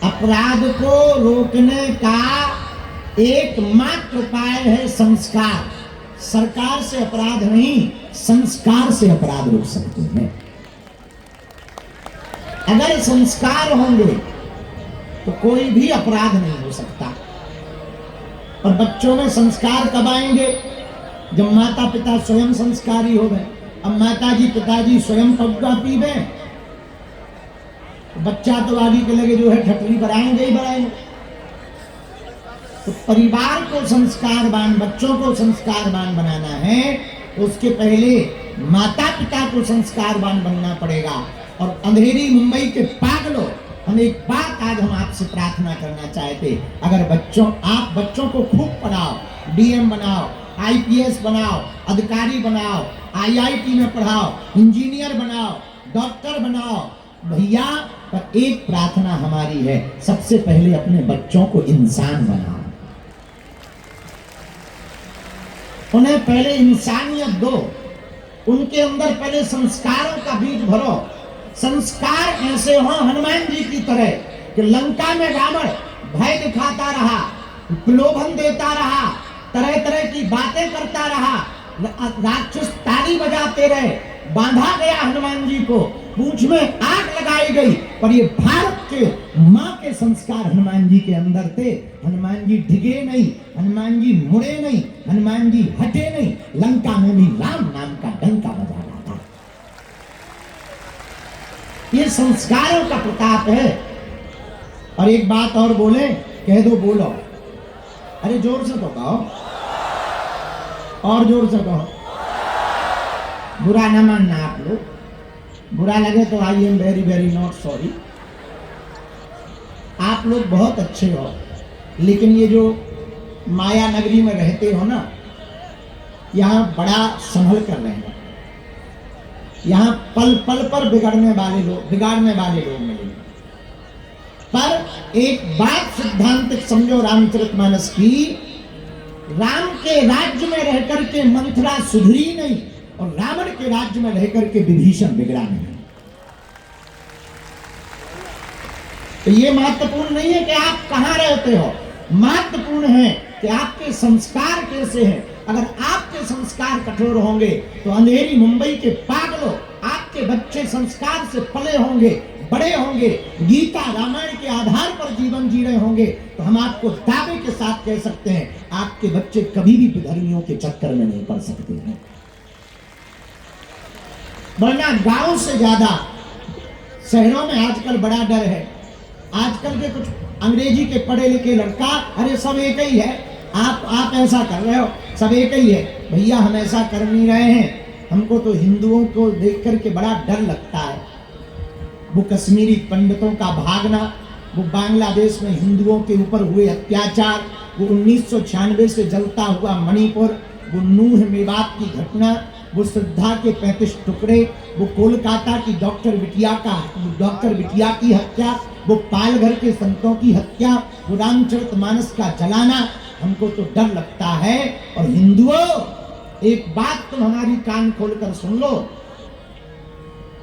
अपराध को रोकने का एकमात्र उपाय है संस्कार। सरकार से अपराध नहीं, संस्कार से अपराध रोक सकते हैं। अगर संस्कार होंगे तो कोई भी अपराध नहीं हो सकता। और बच्चों में संस्कार कब आएंगे? जब माता पिता स्वयं संस्कारी हो गए। अब माताजी पिताजी स्वयं पग्गा पी गए, बच्चा तो आगे के लगे जो है ठटरी बढ़ाएंगे ही बढ़ाएंगे। तो परिवार को संस्कारवान, बच्चों को संस्कारवान बनाना है तो उसके पहले माता पिता को संस्कारवान बनना पड़ेगा। और अंधेरी मुंबई के पागलों, हम एक बात आज हम आपसे प्रार्थना करना चाहते, अगर आप बच्चों को खूब पढ़ाओ, डीएम बनाओ, आईपीएस बनाओ, अधिकारी बनाओ, आईआईटी में पढ़ाओ, इंजीनियर बनाओ, डॉक्टर बनाओ भैया, पर एक प्रार्थना हमारी है, सबसे पहले अपने बच्चों को इंसान बनाओ। उन्हें पहले इंसानियत दो, उनके अंदर पहले संस्कारों का बीज भरो। संस्कार ऐसे हो हनुमान जी की तरह कि लंका में रावण भय दिखाता रहा, प्रलोभन देता रहा, तरह तरह की बातें करता रहा, राक्षस ताली बजाते रहे, बांधा गया हनुमान जी को, पूंछ में आग लगाई गई, पर ये भारत के मां के संस्कार हनुमान जी के अंदर थे। हनुमान जी डिगे नहीं, हनुमान जी मुड़े नहीं, हनुमान जी हटे नहीं, लंका में भी राम नाम का डंका बजा रहा था। ये संस्कारों का प्रताप है। और एक बात और बोले, कह दो, बोलो, अरे जोर से तो कहो, और जोर से कहो, बुरा ना मानना आप लोग, बुरा लगे तो I am very very not sorry. आप लोग बहुत अच्छे हो, लेकिन ये जो माया नगरी में रहते हो ना, यहाँ बड़ा संभल कर रहे हैं। यहाँ पल पल पर बिगाड़ने वाले लोग मिलेंगे। पर एक बात सिद्धांतिक समझो रामचरितमानस की, राम के राज्य में रहकर के मंथरा सुधरी नहीं और रावण के राज्य में रहकर के विभीषण बिगड़ा नहीं। तो ये महत्वपूर्ण नहीं है कि आप कहां रहते हो, महत्वपूर्ण है कि आपके संस्कार कैसे हैं। अगर आपके संस्कार कठोर होंगे तो अंधेरी मुंबई के पागलों, आपके बच्चे संस्कार से पले होंगे, बड़े होंगे, गीता रामायण के आधार पर जीवन जी रहे होंगे, तो हम आपको दावे के साथ कह सकते हैं आपके बच्चे कभी भी विधर्मियों के चक्कर में नहीं पड़ सकते हैं। वरना गांव से ज्यादा शहरों में आजकल बड़ा डर है। आजकल के कुछ अंग्रेजी के पढ़े लिखे लड़का, अरे सब एक ही है, आप ऐसा कर रहे हो, सब एक ही है। भैया हम ऐसा कर नहीं रहे हैं, हमको तो हिंदुओं को देख करके बड़ा डर लगता है। वो कश्मीरी पंडितों का भागना, वो बांग्लादेश में हिंदुओं के ऊपर हुए अत्याचार, वो 1996 से जलता हुआ मणिपुर, वो नूह मेवात की घटना, वो श्रद्धा के 35 टुकड़े, वो कोलकाता की डॉक्टर बिटिया की हत्या, वो पालघर के संतों की हत्या, वो रामचरितमानस का जलाना, हमको तो डर लगता है। और हिंदुओं, एक बात तुम हमारी कान खोलकर सुन लो,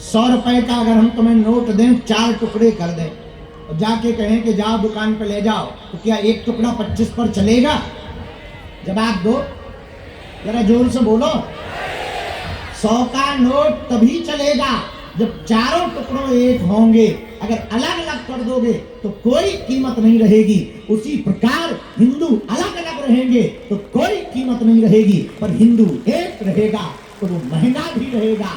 100 रुपए का अगर हम तुम्हें नोट दें, 4 टुकड़े कर दें और जाके कहें कि जाओ दुकान पे ले जाओ, तो क्या एक टुकड़ा 25 पर चलेगा? जवाब दो, जरा जोर से बोलो। 100 का नोट तभी चलेगा जब चारों टुकड़ों एक होंगे। अगर अलग अलग कर दोगे तो कोई कीमत नहीं रहेगी। उसी प्रकार हिंदू अलग अलग रहेंगे तो कोई कीमत नहीं रहेगी, पर हिंदू एक रहेगा तो वो महंगा भी रहेगा,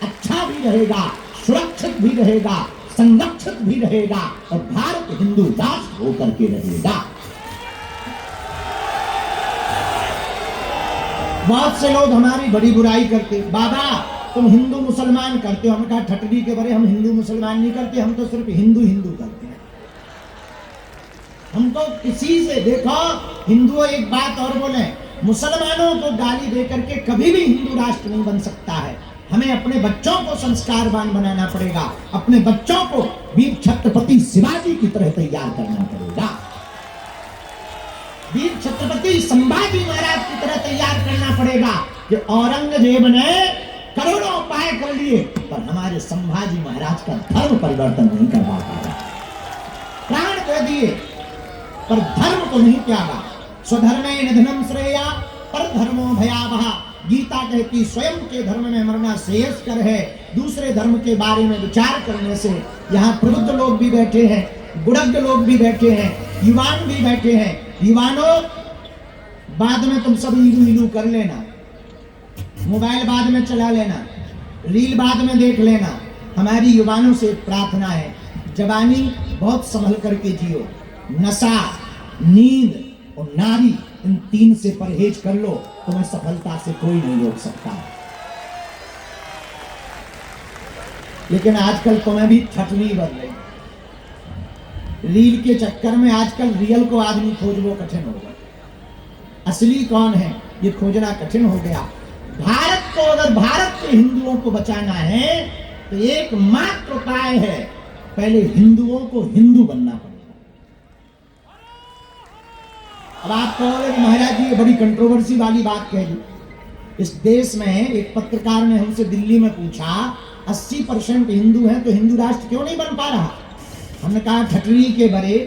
अच्छा भी रहेगा, सुरक्षित भी रहेगा, संरक्षित भी रहेगा और भारत हिंदू राष्ट्र होकर के रहेगा। बहुत से लोग हमारी बड़ी बुराई करते, बाबा तुम हिंदू मुसलमान करते हो। हमने कहा ठटरी के बड़े, हम हिंदू मुसलमान नहीं करते, हम तो सिर्फ हिंदू करते हैं। हमको किसी से देखो, हिंदुओं एक बात और बोले, मुसलमानों को गाली दे करके कभी भी हिंदू राष्ट्र नहीं बन सकता है। हमें अपने बच्चों को संस्कारवान बनाना पड़ेगा, अपने बच्चों को वीर छत्रपति शिवाजी की तरह तैयार करना पड़ेगा, वीर छत्रपति संभाजी महाराज की तरह तैयार करना पड़ेगा। कि औरंगजेब ने करोड़ों उपाय कर लिए पर हमारे संभाजी महाराज का धर्म परिवर्तन नहीं कर पाया, प्राण दे दिए, पर धर्म को नहीं त्यागा। स्वधर्मे निधनम श्रेया पर धर्मो भयावह। गीता कहती स्वयं के धर्म में मरना श्रेयस्कर है, दूसरे धर्म के बारे में विचार करने से। यहाँ प्रबुद्ध लोग भी बैठे हैं, बुढ़ग लोग भी बैठे हैं, युवान भी बैठे हैं। युवानों, बाद में तुम सब इलू कर लेना, मोबाइल बाद में चला लेना, रील बाद में देख लेना। हमारी युवानों से प्रार्थना है, जवानी बहुत संभल करके जियो। नशा, नींद और नारी, इन तीन से परहेज कर लो, तुम्हें सफलता से कोई नहीं रोक सकता। लेकिन आजकल तुम्हें भी ठटनी बढ़ रही, रील के चक्कर में आजकल रियल को आदमी खोजना कठिन हो गया। असली कौन है ये खोजना कठिन हो गया। भारत को, अगर भारत के हिंदुओं को बचाना है तो एकमात्र उपाय है, पहले हिंदुओं को हिंदू बनना पड़ेगा। अब आप कहोगे कि महाराज जी ये बड़ी कंट्रोवर्सी वाली बात कह दी। इस देश में एक पत्रकार ने हमसे दिल्ली में पूछा, 80% हिंदू हैं तो हिंदू राष्ट्र क्यों नहीं बन पा रहा? हमने कहा ठटरी के बड़े,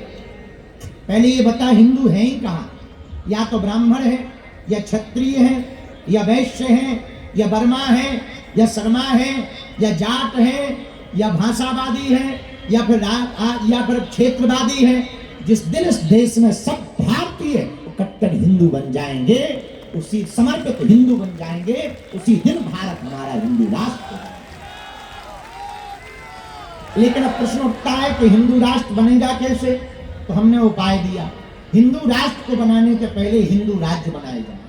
पहले ये बता हिंदू हैं ही कहाँ? या तो ब्राह्मण है, या क्षत्रिय है, या वैश्य है, या वर्मा है, या शर्मा है, या जाट है, या भाषावादी है, या फिर क्षेत्रवादी है। जिस दिन इस देश में सब भारतीय कट्टर हिंदू बन जाएंगे, उसी समर्पित हिंदू बन जाएंगे, उसी दिन भारत हमारा हिंदू राष्ट्र है। लेकिन अब प्रश्न उठता है कि हिंदू राष्ट्र बनेगा कैसे? तो हमने उपाय दिया, हिंदू राष्ट्र को बनाने के पहले हिंदू राज्य बनाए जाए,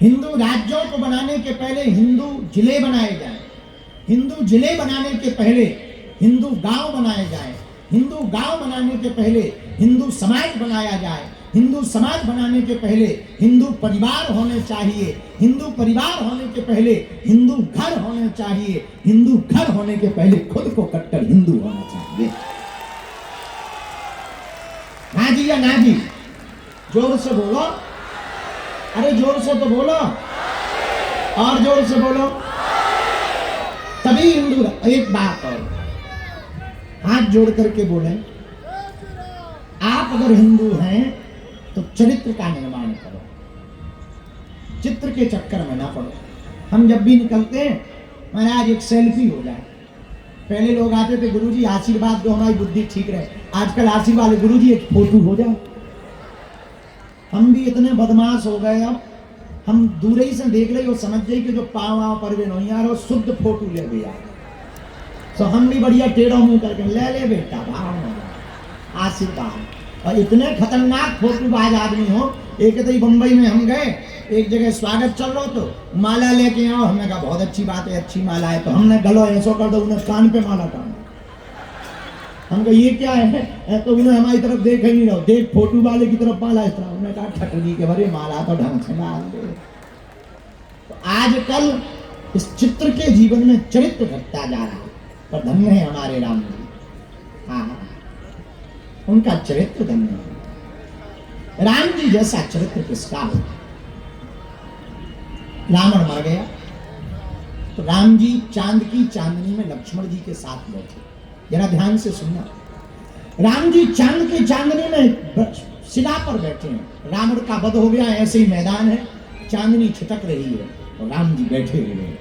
हिंदू राज्यों को बनाने के पहले हिंदू जिले बनाए जाए, हिंदू जिले बनाने के पहले हिंदू गांव बनाए जाए, हिंदू गांव बनाने के पहले हिंदू समाज बनाया जाए, हिंदू समाज बनाने के पहले हिंदू परिवार होने चाहिए, हिंदू परिवार होने के पहले हिंदू घर होने चाहिए, हिंदू घर होने के पहले खुद को कट्टर हिंदू होना चाहिए। हाँ जी या ना जी? जोर से बोलो, अरे जोर से तो बोलो, और जोर से बोलो, तभी हिंदू। एक बात और, हाथ जोड़ करके बोले, आप अगर हिंदू हैं तो चरित्र का निर्माण करो, चित्र के चक्कर में ना पड़ो। हम जब भी निकलते हैं, महाराज एक सेल्फी हो जाए। पहले लोग आते थे, गुरुजी आशीर्वाद दो हमारी बुद्धि ठीक रहे। आजकल आशीर्वाद, गुरुजी एक फोटो हो जाए। हम भी इतने बदमाश हो गए, अब हम दूर ही से देख रहे हो, समझ जाए कि जो पाँव पर भी नहीं यार, वो शुद्ध फोटो ले गया। तो हम भी बढ़िया टेढ़ा मुंह करके ले बेटा भाव में आशीर्वाद। और इतने खतरनाक फोटोबाज आदमी हो। एक तो बंबई में हम गए, एक जगह स्वागत चल रहा, तो माला लेके आओ। हमने कहा बहुत अच्छी बात है, अच्छी माला है। तो हमने गलो ऐसा कर दो, उन्हें कान पे माला टांगा। हम कहा ये क्या है? तो उन्हें हमारी तरफ देख ही नहीं रहो, देख फोटो वाले की तरफ माला इस तरह। उन्होंने कहा ठटरी के भरे माला तो ढंग से डाल दे। तो आजकल इस चित्र के जीवन में चरित्र घटता जा रहा है, पर धन्य है हमारे राम जी। हाँ, उनका चरित्र धन्य है। राम जी जैसा चरित्र किसका हो? रावण मर गया तो राम जी चांद की चांदनी में लक्ष्मण जी के साथ बैठे। जरा ध्यान से सुनना, राम जी चांद की चांदनी में शिला पर बैठे हैं। रावण का वध हो गया, ऐसे ही मैदान है, चांदनी छिटक रही है और राम जी बैठे हुए हैं।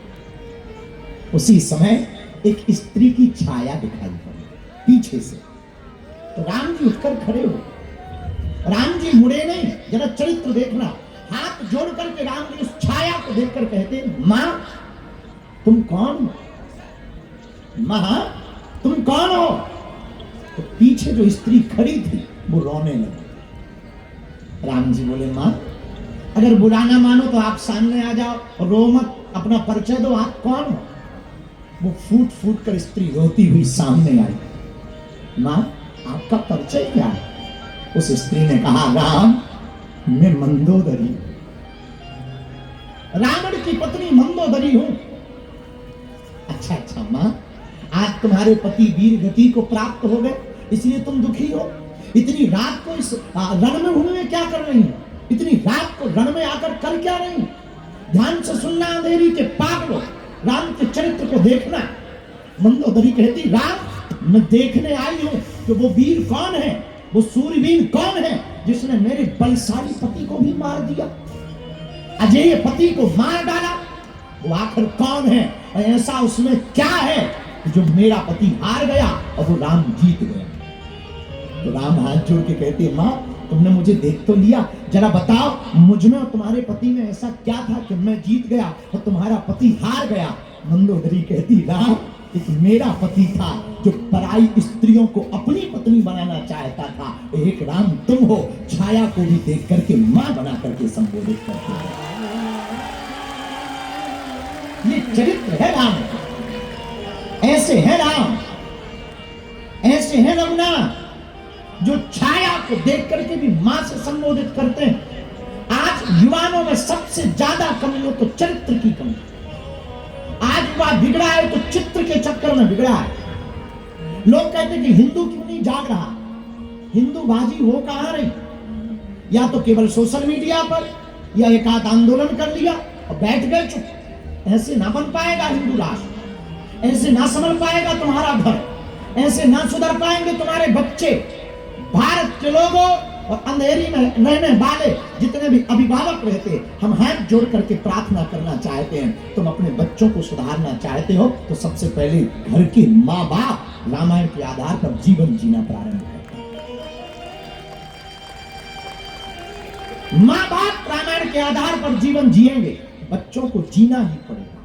उसी समय एक स्त्री की छाया दिखाई पड़ी पीछे से। तो राम जी उठकर खड़े हो, राम जी मुड़े नहीं, जरा चरित्र देखना। हाथ जोड़ करके राम जी उस छाया को देखकर कहते, मां तुम कौन हो? मां तुम कौन हो? तो पीछे जो स्त्री खड़ी थी वो रोने लगी। राम जी बोले, मां अगर बुरा ना मानो तो आप सामने आ जाओ, रो मत, अपना परिचय दो, आप कौन हो? वो फूट फूट कर स्त्री रोती हुई सामने आई। मां आपका परिचय क्या है? उस स्त्री ने कहा, राम मैं मंदोदरी, रावण की पत्नी मंदोदरी हूं। अच्छा अच्छा मां, आज तुम्हारे पति वीर गति को प्राप्त हो गए, इसलिए तुम दुखी हो? इतनी रात को इस रणभूमि में क्या कर रही हो? इतनी रात को रण में आकर कर क्या रही? ध्यान से सुनना अंधेरी के पागलों, राम के चरित्र को देखना। मंदोदरी कहती, राम मैं देखने आई हूं कि वो वीर कौन है, वो सूरवीर कौन है जिसने मेरे बलशाली पति को भी मार दिया, अजेय पति को मार डाला। वो आखिर कौन है और ऐसा उसमें क्या है कि जो मेरा पति हार गया और वो राम जीत गया। तो राम हाथ जोड़ के कहते, माँ तुमने मुझे देख तो लिया, जरा बताओ मुझ में और तुम्हारे पति में ऐसा क्या था कि मैं जीत गया और तुम्हारा पति हार गया। मंदोदरी कहती, राम एक मेरा पति था जो पराई स्त्रियों को अपनी पत्नी बनाना चाहता था, एक राम तुम हो, छाया को भी देख करके मां बना करके संबोधित करते हो। ये चरित्र है राम, ऐसे है राम, ऐसे है रघुनाथ जो छाया को देख करके भी मां से संबोधित करते हैं। आज युवाओं में सबसे ज्यादा कमी हो तो चरित्र की कमी। आज युवा बिगड़ा है तो चित्र के चक्कर में बिगड़ा है। लोग कहते हैं कि हिंदू क्यों नहीं जाग रहा, हिंदू बाजी हो कहां रही, या तो केवल सोशल मीडिया पर या एक आध आंदोलन कर लिया और बैठ गए चुप। ऐसे ना बन पाएगा हिंदू राष्ट्र, ऐसे ना संभल पाएगा तुम्हारा घर, ऐसे ना सुधर पाएंगे तुम्हारे बच्चे। भारत के लोगों और अंधेरी में रहने वाले जितने भी अभिभावक रहते हैं, हम हाथ जोड़ करके प्रार्थना करना चाहते हैं। तुम अपने बच्चों को सुधारना चाहते हो तो सबसे पहले घर के माँ बाप रामायण के आधार पर जीवन जीना प्रारंभ करें। माँ बाप रामायण के आधार पर जीवन जिएंगे, बच्चों को जीना ही पड़ेगा।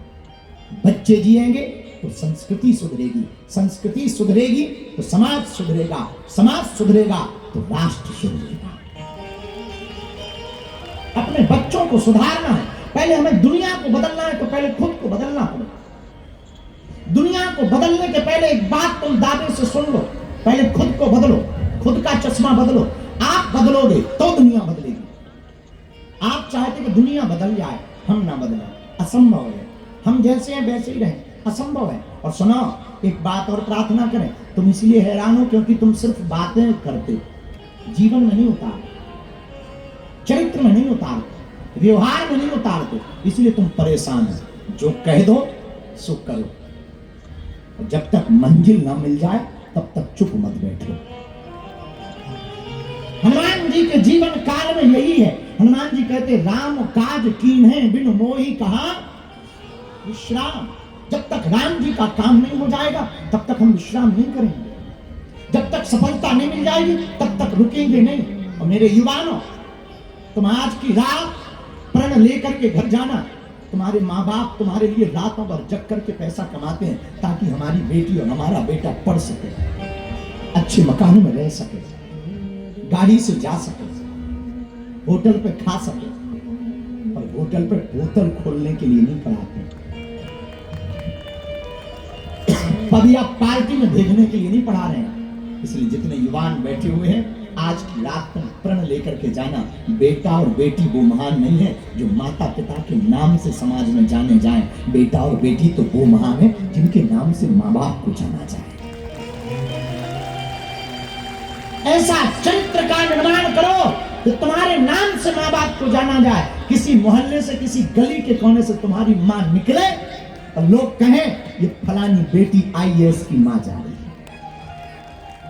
बच्चे जिएंगे तो संस्कृति सुधरेगी, संस्कृति सुधरेगी तो समाज सुधरेगा, समाज सुधरेगा तो राष्ट्र सुधरेगा। अपने बच्चों को सुधारना है, पहले हमें दुनिया को बदलना है तो पहले खुद को बदलना पड़ेगा। दुनिया को बदलने के पहले एक बात तुम दादे से सुन लो, पहले खुद को बदलो, खुद का चश्मा बदलो। आप बदलोगे तो दुनिया बदलेगी। आप चाहते कि दुनिया बदल जाए, हम ना बदलें, असंभव है। हम जैसे हैं वैसे ही रहें, असंभव है। और सुनो, एक बात और प्रार्थना करें, तुम इसलिए हैरान हो क्योंकि तुम सिर्फ बातें करते, जीवन में नहीं उतारते, चरित्र में नहीं उतारते, व्यवहार में नहीं उतारते, इसलिए तुम परेशान हो। जो कह दो सो करो, जब तक मंजिल ना मिल जाए तब तक चुप मत बैठो। हनुमान जी के जीवन काल में यही है। हनुमान जी कहते, राम काज कीन्हे बिनु मोहि कहा विश्राम। जब तक राम जी का काम नहीं हो जाएगा तब तक हम विश्राम नहीं करेंगे, जब तक सफलता नहीं मिल जाएगी तब तक रुकेंगे नहीं। और मेरे युवाओं, तुम आज की रात प्रण लेकर के घर जाना। तुम्हारे माँ बाप तुम्हारे लिए रातों भर जग करके पैसा कमाते हैं ताकि हमारी बेटी और हमारा बेटा पढ़ सके, अच्छे मकानों में रह सके, गाड़ी से जा सके, होटल पे खा सके। और होटल पे बोतल खोलने के लिए नहीं पढ़ाते, पब या पार्टी में भेजने के लिए नहीं पढ़ा रहे हैं। इसलिए जितने युवान बैठे हुए हैं, आज की रात में प्रण लेकर के जाना, बेटा और बेटी वो महान नहीं है जो माता पिता के नाम से समाज में जाने जाएं। बेटा और बेटी तो वो महान है जिनके नाम से माँ बाप को जाना जाए। ऐसा चरित्र का निर्माण करो कि तुम्हारे नाम से माँ बाप को जाना जाए। किसी मोहल्ले से, किसी गली के कोने से तुम्हारी माँ निकले और लोग कहें ये फलानी बेटी IAS की माँ जा रही है,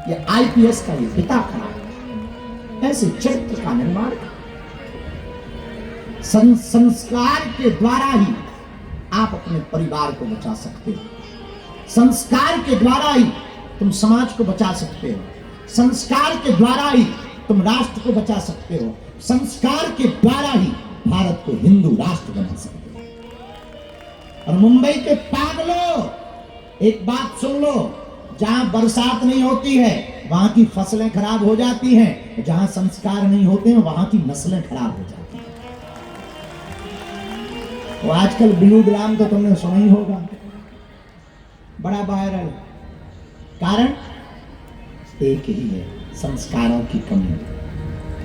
ये IPS का ये पिता खड़ा है। ऐसे चरित्र का निर्माण संस्कार के द्वारा ही आप अपने परिवार को बचा सकते हो। संस्कार के द्वारा ही तुम समाज को बचा सकते हो। संस्कार के द्वारा ही तुम राष्ट्र को बचा सकते हो। संस्कार के द्वारा ही भारत को हिंदू राष्ट्र बना सकते हो। और मुंबई के पागलों, एक बात सुन लो, जहां बरसात नहीं होती है वहां की फसलें खराब हो जाती हैं, जहां संस्कार नहीं होते हैं वहां की नस्लें खराब हो जाती हैं। तो आजकल बिलूग्राम तो तुमने सुना ही होगा, बड़ा वायरल। कारण एक ही है, संस्कारों की कमी।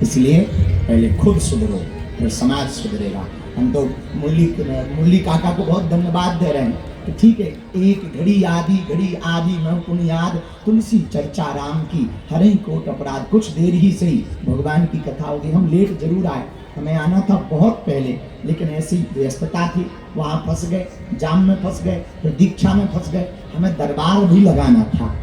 इसलिए पहले खुद सुधरो फिर समाज सुधरेगा। हम तो मुरली काका को बहुत धन्यवाद दे रहे हैं कि ठीक है, एक घड़ी आदि मैं पुन याद, तुलसी चर्चा राम की, हरे कोट अपराध, कुछ देर ही सही भगवान की कथा होगी। हम लेट जरूर आए, हमें आना था बहुत पहले, लेकिन ऐसी व्यस्तता थी, वहाँ फंस गए, जाम में फंस गए, फिर दीक्षा में फंस गए। हमें दरबार भी लगाना था,